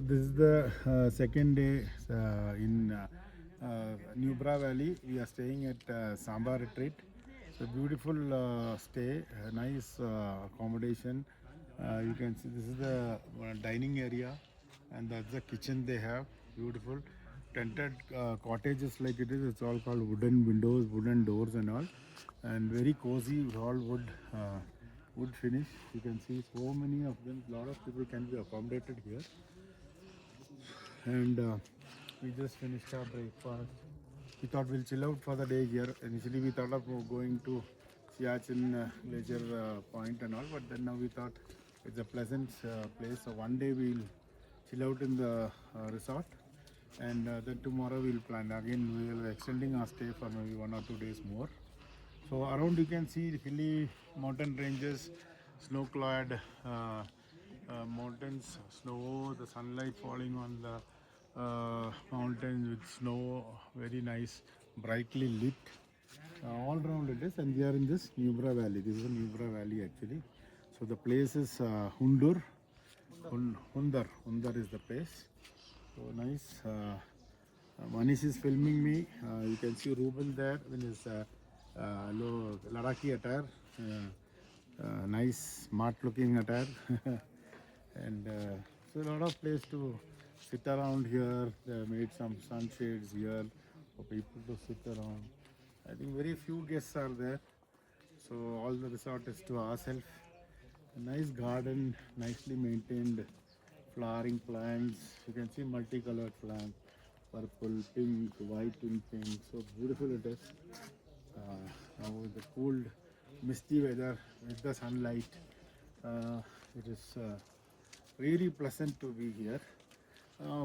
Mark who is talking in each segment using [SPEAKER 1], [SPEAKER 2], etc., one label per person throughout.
[SPEAKER 1] this is the second day in Nubra Valley. We are staying at Samba Retreat. So beautiful stay, nice accommodation. You can see this is the dining area, and that's the kitchen they have. Beautiful tented cottages like it is. It's all called wooden windows, wooden doors, and all, and very cozy. All wood. Wood finish. You can see so many of them. A lot of people can be accommodated here. And we just finished our breakfast. We thought we'll chill out for the day here. Initially, we thought of going to Siachen Glacier Point and all, but then now we thought it's a pleasant place. So one day we'll chill out in the resort, and then tomorrow we'll plan again. We will extending our stay for maybe 1 or 2 days more. So around you can see hilly mountain ranges, snow-clad mountains, snow, the sunlight falling on the mountains with snow, very nice, brightly lit. All around it is, and we are in this Nubra Valley. This is the Nubra Valley actually. So the place is Hundur. Hundar is the place. So nice. Manish is filming me. You can see Ruben there in his Ladakhi attire. Nice, smart looking attire. And so a lot of place to sit around here. They made some sunshades here for people to sit around. I think very few guests are there. So all the resort is to ourselves. A nice garden, nicely maintained, flowering plants. You can see multicolored plants, purple, pink, white in pink. So beautiful it is. Now with the cool, misty weather with the sunlight, it is really pleasant to be here.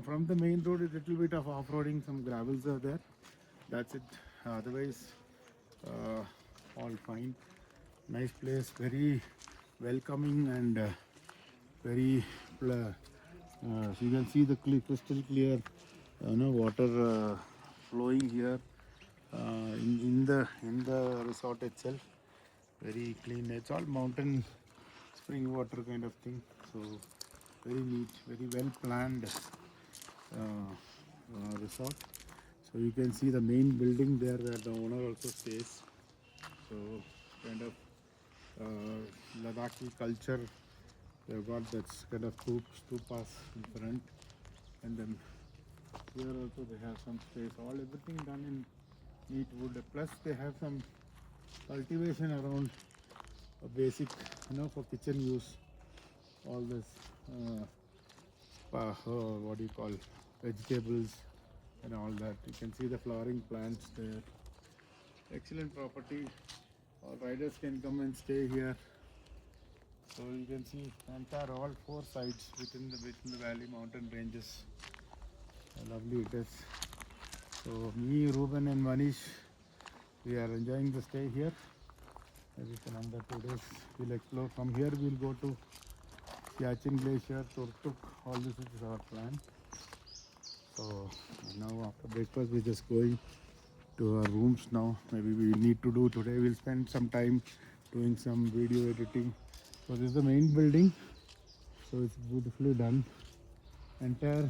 [SPEAKER 1] From the main road, a little bit of off-roading, some gravels are there. That's it. Otherwise, all fine. Nice place, very welcoming and very. So you can see the crystal clear, water flowing here in the resort itself. Very clean. It's all mountain spring water kind of thing. So very neat, very well planned resort. So you can see the main building there where the owner also stays. So kind of Ladakhi culture. They've got that kind of stupas in front, and then here also they have some space. All everything done in neat wood. Plus they have some cultivation around a basic, for kitchen use. All this, what do you call, vegetables and all that. You can see the flowering plants there. Excellent property. All riders can come and stay here. So you can see entire all four sides within the valley mountain ranges. How lovely it is. So me, Ruben and Manish, we are enjoying the stay here. Maybe for another 2 days we'll explore. From here we'll go to Siachen Glacier, Turtuk. All this is our plan. So now after breakfast we're just going to our rooms now. Maybe we need to do today. We'll spend some time doing some video editing. So this is the main building. So it's beautifully done. Entire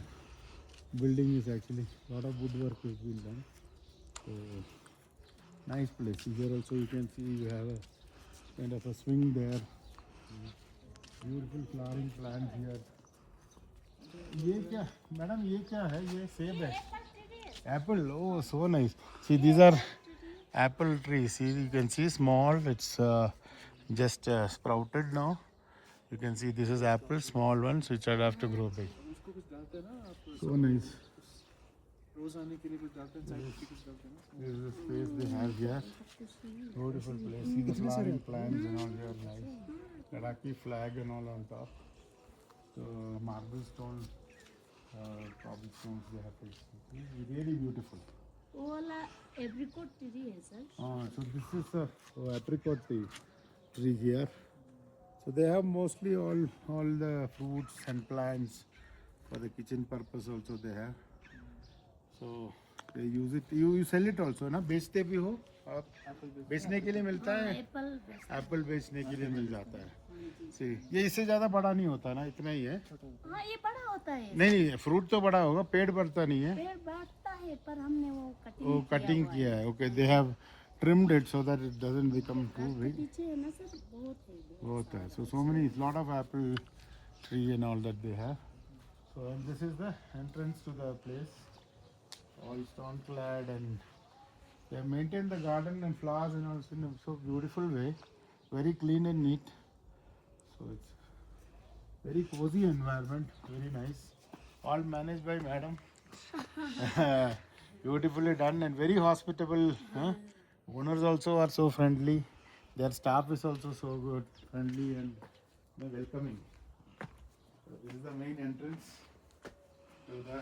[SPEAKER 1] building is actually a lot of woodwork has been done. So nice place. Here also you can see you have a kind of a swing there. Beautiful flowering plants here. ये क्या madam ये क्या है ये सेब है apple oh so nice see these are apple trees see you can see small it's just sprouted now you can see this is apple small ones which are have to grow big so nice this is the space they have here beautiful place see the flowering plants and all here nice Ladakhi flag and all on top so marble stone cobblestones they have to really beautiful
[SPEAKER 2] वो वाला apricot tree है sir.
[SPEAKER 1] so this is a apricot tree here so they have mostly all the fruits and plants for the kitchen purpose also they have so They use it. You sell it also ना, बेचते भी हो आप? बेचने के लिए मिलता है,
[SPEAKER 2] एप्पल
[SPEAKER 1] एप्पल बेचने के लिए मिल जाता है। सी, ये इससे ज़्यादा बड़ा नहीं होता ना, इतना ही है।
[SPEAKER 2] हाँ ये बड़ा होता है,
[SPEAKER 1] नहीं नहीं, फ्रूट तो बड़ा होगा, पेड़ बढ़ता नहीं है।
[SPEAKER 2] पेड़ बढ़ता है पर हमने वो
[SPEAKER 1] वो कटिंग किया है। Okay, they have trimmed it so that it doesn't become too big.
[SPEAKER 2] पीछे है ना सर, बहुत है।
[SPEAKER 1] बहुत है। So many, lot of apple tree and all that they have. So and this is the entrance to the place, all stone clad, and they have maintained the garden and flowers and all in a so beautiful way, very clean and neat. So it's very cozy environment, very nice, all managed by madam. Beautifully done and very hospitable. Huh? Owners also are so friendly. Their staff is also so good, friendly and welcoming. So this is the main entrance to the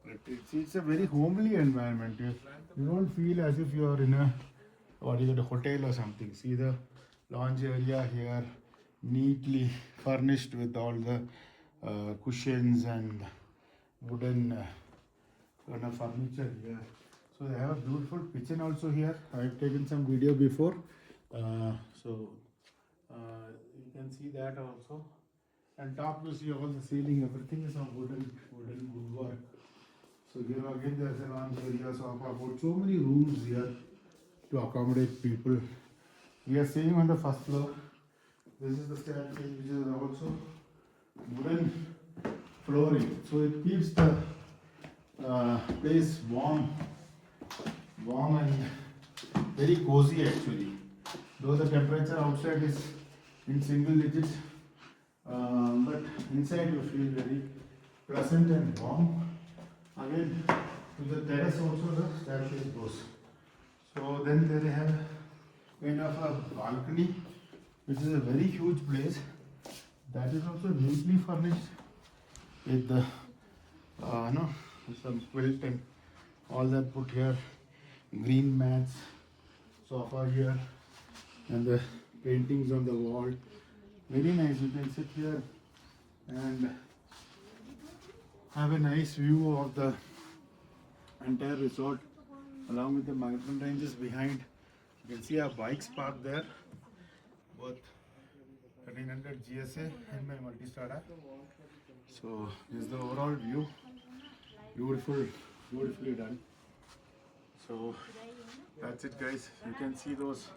[SPEAKER 1] retreat. See, it's a very homely environment. You don't feel as if you are in a hotel or something. See the lounge area here, neatly furnished with all the cushions and wooden kind of furniture here. So they have a beautiful kitchen also here. I've taken some video before, you can see that also. And top you see all the ceiling, everything is of wooden woodwork. So here again there's a lounge area, so many rooms here to accommodate people. We are staying on the first floor. This is the staircase, which is also wooden flooring, so it keeps the place warm and very cozy actually. Though the temperature outside is in single digits, but inside you feel very pleasant and warm. Again, to the terrace also the staircase goes. So then they have kind of a balcony, which is a very huge place. That is also neatly furnished with the some quilt and all that put here, green mats, sofa here, and the paintings on the wall. Very nice. You can sit here and have a nice view of the entire resort along with the mountain ranges behind. You can see our bikes parked there, both 1300 GSA and my Multistrada. So this is the overall view. Beautifully done. So that's it guys. You can see those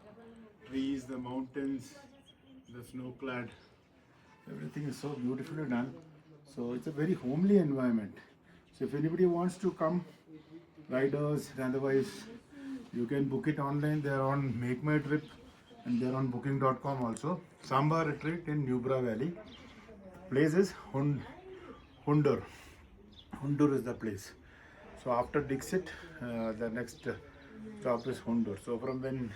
[SPEAKER 1] trees, the mountains, the snow clad. Everything is so beautifully done. So it's a very homely environment. So if anybody wants to come, riders, otherwise you can book it online. They're on Make My Trip and they're on booking.com also. Samba Retreat in Nubra Valley. Place is Hundur. Hundur is the place. So after Dixit, the next stop is Hundur. So from when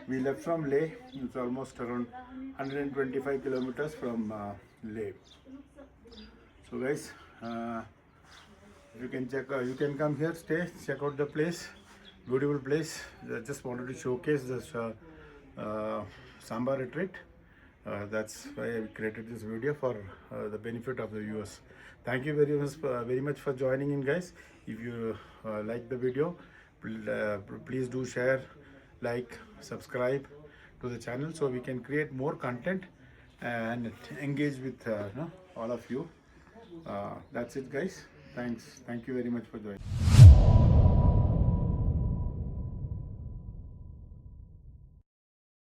[SPEAKER 1] we left from Leh, it's almost around 125 kilometers from Leh. So guys, you can you can come here, stay, check out the place. Beautiful place. I just wanted to showcase this Samba Retreat. That's why I created this video for the benefit of the viewers. Thank you very much for joining in guys. If you like the video, please do share, like, subscribe to the channel so we can create more content and engage with all of you. That's it guys. Thank you very much for joining.